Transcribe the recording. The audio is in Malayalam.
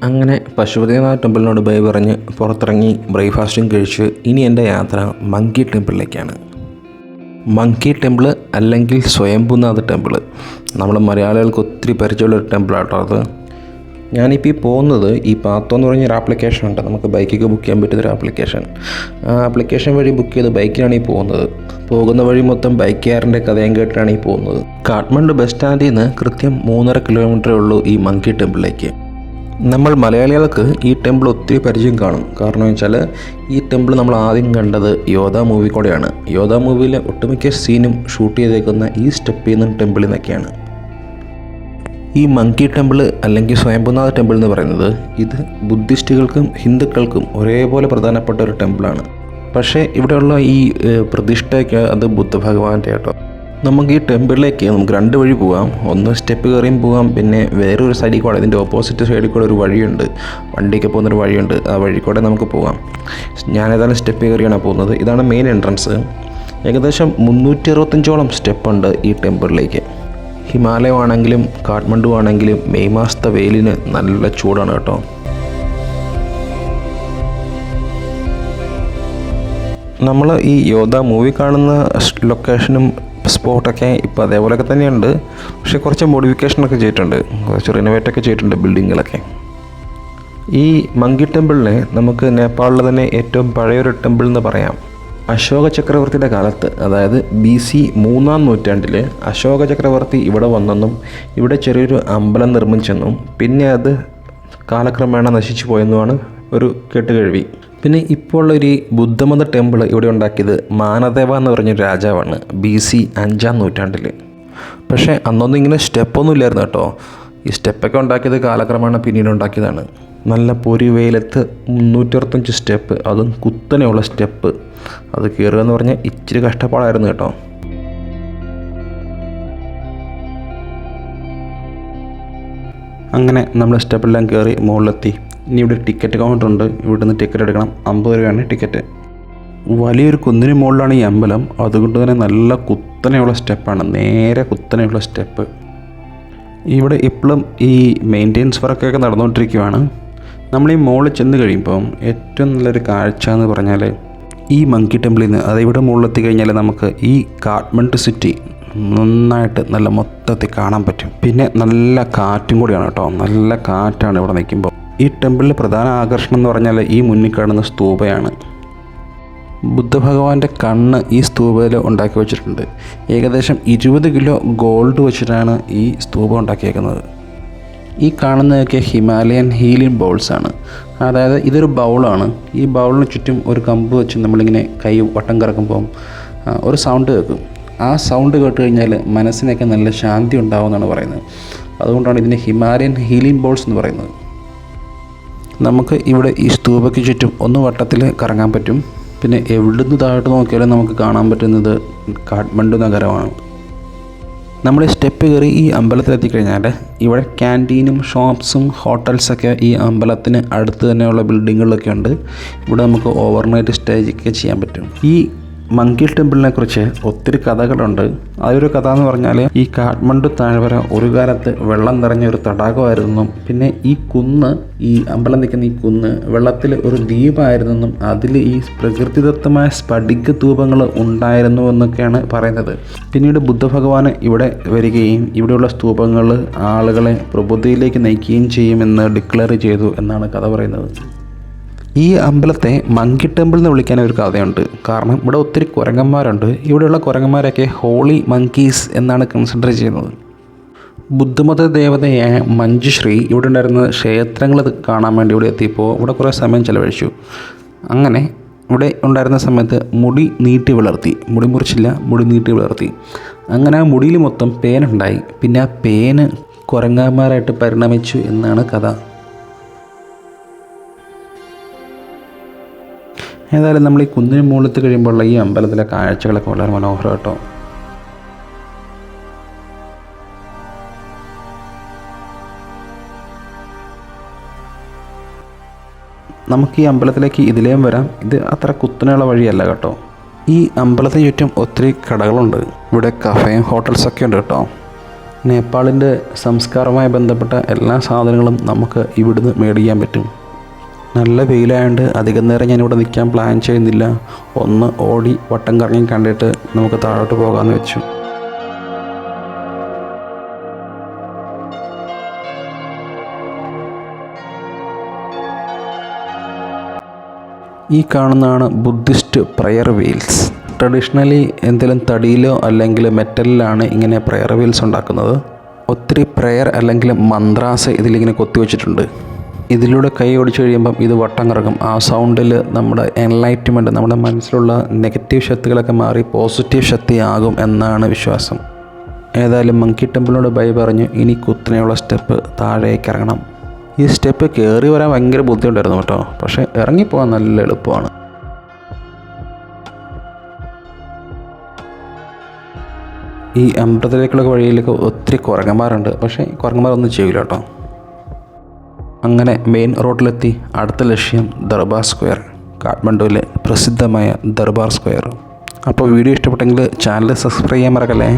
അങ്ങനെ പശുപതിനാഥ് ടെമ്പിളിനോട് ബൈ പറഞ്ഞ് പുറത്തിറങ്ങി ബ്രേക്ക്ഫാസ്റ്റും കഴിച്ച് ഇനി എൻ്റെ യാത്ര മങ്കി ടെമ്പിളിലേക്കാണ്. മങ്കി ടെമ്പിൾ അല്ലെങ്കിൽ സ്വയംഭൂനാഥ് ടെമ്പിൾ നമ്മൾ മലയാളികൾക്ക് ഒത്തിരി പരിചയമുള്ളൊരു ടെമ്പിളാട്ടോ അത്. ഞാനിപ്പോൾ ഈ പോകുന്നത് ഈ പാത്തോ എന്ന് പറഞ്ഞൊരു ആപ്ലിക്കേഷൻ ഉണ്ട്, നമുക്ക് ബൈക്കൊക്കെ ബുക്ക് ചെയ്യാൻ പറ്റുന്നൊരു ആപ്ലിക്കേഷൻ. ആ ആപ്ലിക്കേഷൻ വഴി ബുക്ക് ചെയ്ത് ബൈക്കിലാണ് ഈ പോകുന്നത്. പോകുന്ന വഴി മൊത്തം ബൈക്കുകാരൻ്റെ കഥയും കേട്ടിട്ടാണ് ഈ പോകുന്നത്. കാഠ്മണ്ഡു ബസ് സ്റ്റാൻഡിൽ നിന്ന് കൃത്യം 3.5 കിലോമീറ്ററേ ഉള്ളൂ ഈ മങ്കി ടെമ്പിളിലേക്ക്. നമ്മൾ മലയാളികൾക്ക് ഈ ടെമ്പിൾ ഒത്തിരി പരിചയം കാണും. കാരണം വെച്ചാൽ ഈ ടെമ്പിൾ നമ്മൾ ആദ്യം കണ്ടത് യോധ മൂവി കൂടെയാണ്. യോധ മൂവിയിലെ ഒട്ടുമിക്ക സീനും ഷൂട്ട് ചെയ്തേക്കുന്ന ഈ സ്റ്റെപ്പിൽ നിന്നും ടെമ്പിളിൽ നിന്നൊക്കെയാണ്. ഈ മങ്കി ടെമ്പിൾ അല്ലെങ്കിൽ സ്വയംഭൂനാഥ് ടെമ്പിൾ എന്ന് പറയുന്നത് ഇത് ബുദ്ധിസ്റ്റുകൾക്കും ഹിന്ദുക്കൾക്കും ഒരേപോലെ പ്രധാനപ്പെട്ട ഒരു ടെമ്പിളാണ്. പക്ഷേ ഇവിടെയുള്ള ഈ പ്രതിഷ്ഠയൊക്കെ അത് ബുദ്ധഭഗവാന്റെ കേട്ടോ. നമുക്ക് ഈ ടെമ്പിളിലേക്ക് നമുക്ക് 2 വഴി പോകാം. ഒന്ന് സ്റ്റെപ്പ് കയറിയും പോകാം, പിന്നെ വേറൊരു സൈഡിൽ കൂടെ ഇതിൻ്റെ ഓപ്പോസിറ്റ് സൈഡിൽ കൂടെ ഒരു വഴിയുണ്ട്, വണ്ടിയൊക്കെ പോകുന്നൊരു വഴിയുണ്ട്. ആ വഴി കൂടെ നമുക്ക് പോകാം. ഞാനേതായാലും സ്റ്റെപ്പ് കയറിയാണ് പോകുന്നത്. ഇതാണ് മെയിൻ എൻട്രൻസ്. ഏകദേശം 365ഓളം സ്റ്റെപ്പുണ്ട് ഈ ടെമ്പിളിലേക്ക്. ഹിമാലയമാണെങ്കിലും കാഠ്മണ്ഡു ആണെങ്കിലും മെയ് മാസത്തെ വെയിലിന് നല്ല ചൂടാണ് കേട്ടോ. നമ്മൾ ഈ യോധ മൂവി കാണുന്ന ലൊക്കേഷനും സ്പോട്ടൊക്കെ ഇപ്പോൾ അതേപോലെയൊക്കെ തന്നെയുണ്ട്. പക്ഷേ കുറച്ച് മോഡിഫിക്കേഷനൊക്കെ ചെയ്തിട്ടുണ്ട്, കുറച്ച് റിനോവേറ്റൊക്കെ ചെയ്തിട്ടുണ്ട് ബിൽഡിങ്ങുകളൊക്കെ. ഈ മങ്കി ടെമ്പിളിനെ നമുക്ക് നേപ്പാളിലെ തന്നെ ഏറ്റവും പഴയൊരു ടെമ്പിൾ എന്ന് പറയാം. അശോക ചക്രവർത്തിയുടെ കാലത്ത്, അതായത് BC 3-ാം നൂറ്റാണ്ടിൽ അശോക ചക്രവർത്തി ഇവിടെ വന്നെന്നും ഇവിടെ ചെറിയൊരു അമ്പലം നിർമ്മിച്ചെന്നും പിന്നെ അത് കാലക്രമേണ നശിച്ചു പോയെന്നുമാണ് ഒരു കേട്ടുകേഴ്വി. പിന്നെ ഇപ്പോൾ ഉള്ളൊരു ബുദ്ധമത ടെമ്പിൾ ഇവിടെ ഉണ്ടാക്കിയത് മാനദേവ എന്ന് പറഞ്ഞൊരു രാജാവാണ് BC 5-ാം നൂറ്റാണ്ടിൽ. പക്ഷേ അന്നൊന്നും ഇങ്ങനെ സ്റ്റെപ്പൊന്നും ഇല്ലായിരുന്നു കേട്ടോ. ഈ സ്റ്റെപ്പൊക്കെ ഉണ്ടാക്കിയത് കാലക്രമേണ പിന്നീട് ഉണ്ടാക്കിയതാണ്. നല്ല പൊരി വെയിലത്ത് 365 സ്റ്റെപ്പ്, അതും കുത്തനെയുള്ള സ്റ്റെപ്പ്. അത് കയറുക എന്ന് പറഞ്ഞാൽ ഇച്ചിരി കഷ്ടപ്പാടായിരുന്നു കേട്ടോ. അങ്ങനെ നമ്മൾ സ്റ്റെപ്പെല്ലാം കയറി മുകളിലെത്തി. ഇനി ഇവിടെ ടിക്കറ്റ് കൗണ്ടർ ഉണ്ട്, ഇവിടെ നിന്ന് ടിക്കറ്റ് എടുക്കണം. 50 രൂപയാണ് ടിക്കറ്റ്. വലിയൊരു കുന്നിന് മുകളിലാണ് ഈ അമ്പലം, അതുകൊണ്ട് തന്നെ നല്ല കുത്തനെയുള്ള സ്റ്റെപ്പാണ്, നേരെ കുത്തനെയുള്ള സ്റ്റെപ്പ്. ഇവിടെ ഇപ്പോഴും ഈ മെയിൻ്റെനൻസ് വർക്കൊക്കെ നടന്നുകൊണ്ടിരിക്കുകയാണ്. നമ്മൾ ഈ മുകളിൽ ചെന്ന് കഴിയുമ്പം ഏറ്റവും നല്ലൊരു കാഴ്ച എന്ന് പറഞ്ഞാൽ ഈ മങ്കി ടെമ്പിളിൽ നിന്ന്, അത് ഇവിടെ മുകളിലെത്തി കഴിഞ്ഞാൽ നമുക്ക് ഈ കാഠ്മണ്ഡു സിറ്റി നന്നായിട്ട് നല്ല മൊത്തത്തിൽ കാണാൻ പറ്റും. പിന്നെ നല്ല കാറ്റും കൂടിയാണ് കേട്ടോ, നല്ല കാറ്റാണ് ഇവിടെ നിൽക്കുമ്പോൾ. ഈ ടെമ്പിളിലെ പ്രധാന ആകർഷണം എന്ന് പറഞ്ഞാൽ ഈ മുന്നിൽ കാണുന്ന സ്തൂപയാണ്. ബുദ്ധഭഗവാന്റെ കണ്ണ് ഈ സ്തൂപയിൽ ഉണ്ടാക്കി വെച്ചിട്ടുണ്ട്. ഏകദേശം 20 കിലോ ഗോൾഡ് വെച്ചിട്ടാണ് ഈ സ്തൂപം ഉണ്ടാക്കിയേക്കുന്നത്. ഈ കാണുന്നതൊക്കെ ഹിമാലയൻ ഹീലിംഗ് ബൗൾസാണ്. അതായത് ഇതൊരു ബൗളാണ്. ഈ ബൗളിന് ചുറ്റും ഒരു കമ്പ് വെച്ച് നമ്മളിങ്ങനെ കൈ വട്ടം കറക്കുമ്പം ഒരു സൗണ്ട് കേൾക്കും. ആ സൗണ്ട് കേട്ട് കഴിഞ്ഞാൽ മനസ്സിനൊക്കെ നല്ല ശാന്തി ഉണ്ടാവുമെന്നാണ് പറയുന്നത്. അതുകൊണ്ടാണ് ഇതിനെ ഹിമാലയൻ ഹീലിംഗ് ബൗൾസ് എന്ന് പറയുന്നത്. നമുക്ക് ഇവിടെ ഈ സ്തൂപയ്ക്ക് ചുറ്റും ഒന്ന് വട്ടത്തിൽ കറങ്ങാൻ പറ്റും. പിന്നെ എവിടുന്ന് താഴോട്ട് നോക്കിയാലും നമുക്ക് കാണാൻ പറ്റുന്നത് കാഠ്മണ്ഡു നഗരമാണ്. നമ്മൾ സ്റ്റെപ്പ് കയറി ഈ അമ്പലത്തിലെത്തിക്കഴിഞ്ഞാൽ ഇവിടെ ക്യാൻറ്റീനും ഷോപ്സും ഹോട്ടൽസൊക്കെ ഈ അമ്പലത്തിന് അടുത്ത് തന്നെയുള്ള ബിൽഡിങ്ങുകളിലൊക്കെ ഉണ്ട്. ഇവിടെ നമുക്ക് ഓവർനൈറ്റ് സ്റ്റേ ഒക്കെ ചെയ്യാൻ പറ്റും. ഈ മങ്കി ടെമ്പിളിനെ കുറിച്ച് ഒത്തിരി കഥകളുണ്ട്. അതൊരു കഥ എന്ന് പറഞ്ഞാൽ ഈ കാഠ്മണ്ഡു താഴ്വര ഒരു കാലത്ത് വെള്ളം നിറഞ്ഞ ഒരു തടാകമായിരുന്നെന്നും പിന്നെ ഈ കുന്ന്, ഈ അമ്പലം നിൽക്കുന്ന ഈ കുന്ന് വെള്ളത്തിൽ ഒരു ദ്വീപായിരുന്നെന്നും അതിൽ ഈ പ്രകൃതിദത്തമായ സ്ഫടിക ധൂപങ്ങൾ ഉണ്ടായിരുന്നു എന്നൊക്കെയാണ് പറയുന്നത്. പിന്നീട് ബുദ്ധഭഗവാന് ഇവിടെ വരികയും ഇവിടെയുള്ള സ്തൂപങ്ങൾ ആളുകളെ പ്രബുദ്ധിയിലേക്ക് നയിക്കുകയും ചെയ്യുമെന്ന് ഡിക്ലെയർ ചെയ്തു എന്നാണ് കഥ പറയുന്നത്. ഈ അമ്പലത്തെ മങ്കി ടെമ്പിൾ എന്ന് വിളിക്കാനൊരു കഥയുണ്ട്. കാരണം ഇവിടെ ഒത്തിരി കുരങ്ങന്മാരുണ്ട്. ഇവിടെയുള്ള കുരങ്ങന്മാരൊക്കെ ഹോളി മങ്കീസ് എന്നാണ് കൺസിഡർ ചെയ്യുന്നത്. ബുദ്ധമത ദേവതയായ മഞ്ജുശ്രീ ഇവിടെ ഉണ്ടായിരുന്ന ക്ഷേത്രങ്ങൾ കാണാൻ വേണ്ടി ഇവിടെ എത്തിയപ്പോൾ ഇവിടെ കുറേ സമയം ചിലവഴിച്ചു. അങ്ങനെ ഇവിടെ ഉണ്ടായിരുന്ന സമയത്ത് മുടി നീട്ടി വളർത്തി, മുടി മുറിച്ചില്ല, മുടി നീട്ടി വളർത്തി. അങ്ങനെ ആ മുടിയിൽ മൊത്തം പേനുണ്ടായി. പിന്നെ ആ പേന് കുരങ്ങന്മാരായിട്ട് പരിണമിച്ചു എന്നാണ് കഥ. ഏതായാലും നമ്മൾ ഈ കുന്നിന് മുകളിൽ കഴിയുമ്പോഴുള്ള ഈ അമ്പലത്തിലെ കാഴ്ചകളൊക്കെ വളരെ മനോഹരം കേട്ടോ. നമുക്ക് ഈ അമ്പലത്തിലേക്ക് ഇതിലേയും വരാം. ഇത് അത്ര കുത്തനെയുള്ള വഴിയല്ല കേട്ടോ. ഈ അമ്പലത്തിന് ചുറ്റും ഒത്തിരി കടകളുണ്ട്. ഇവിടെ കഫേയും ഹോട്ടൽസൊക്കെ ഉണ്ട് കേട്ടോ. നേപ്പാളിൻ്റെ സംസ്കാരവുമായി ബന്ധപ്പെട്ട എല്ലാ സാധനങ്ങളും നമുക്ക് ഇവിടുന്ന് മേടിക്കാൻ പറ്റും. നല്ല വെയിലായതുകൊണ്ട് അധികം നേരം ഞാനിവിടെ നിൽക്കാൻ പ്ലാൻ ചെയ്യുന്നില്ല. ഒന്ന് ഓടി വട്ടം കറങ്ങി കണ്ടിട്ട് നമുക്ക് താഴോട്ട് പോകാമെന്ന് വെച്ചു. ഈ കാണുന്നതാണ് ബുദ്ധിസ്റ്റ് പ്രയർ വീൽസ്. ട്രഡീഷണലി എന്തെങ്കിലും തടിയിലോ അല്ലെങ്കിൽ മെറ്റലിലാണ് ഇങ്ങനെ പ്രയർ വീൽസ് ഉണ്ടാക്കുന്നത്. ഒത്തിരി പ്രയർ അല്ലെങ്കിൽ മന്ത്രാസ് ഇതിലിങ്ങനെ കൊത്തിവെച്ചിട്ടുണ്ട്. ഇതിലൂടെ കൈ ഓടിച്ചു കഴിയുമ്പം ഇത് വട്ടം കറങ്ങും. ആ സൗണ്ടിൽ നമ്മുടെ എൻലൈറ്റ്മെൻറ്റ്, നമ്മുടെ മനസ്സിലുള്ള നെഗറ്റീവ് ശക്തികളൊക്കെ മാറി പോസിറ്റീവ് ശക്തിയാകും എന്നാണ് വിശ്വാസം. ഏതായാലും മങ്കി ടെമ്പിളിനോട് ബൈ പറഞ്ഞു. ഇനി കുത്തനെയുള്ള സ്റ്റെപ്പ് താഴേക്ക് ഇറങ്ങണം. ഈ സ്റ്റെപ്പ് കയറി വരാൻ ഭയങ്കര ബുദ്ധിമുട്ടായിരുന്നു കേട്ടോ, പക്ഷേ ഇറങ്ങിപ്പോകാൻ നല്ല എളുപ്പമാണ്. ഈ അമ്പലത്തിലേക്കുള്ള വഴിയിലേക്ക് ഒത്തിരി കുരങ്ങന്മാരുണ്ട്, പക്ഷേ കുരങ്ങന്മാരൊന്നും ചെയ്യില്ല കേട്ടോ. അങ്ങനെ മെയിൻ റോഡിലെത്തി. അടുത്ത ലക്ഷ്യം ദർബാർ സ്ക്വയർ, കാഠ്മണ്ഡുവിലെ പ്രസിദ്ധമായ ദർബാർ സ്ക്വയർ. അപ്പോൾ വീഡിയോ ഇഷ്ടപ്പെട്ടെങ്കിൽ ചാനൽ സബ്സ്ക്രൈബ് ചെയ്യാൻ മറക്കല്ലേ.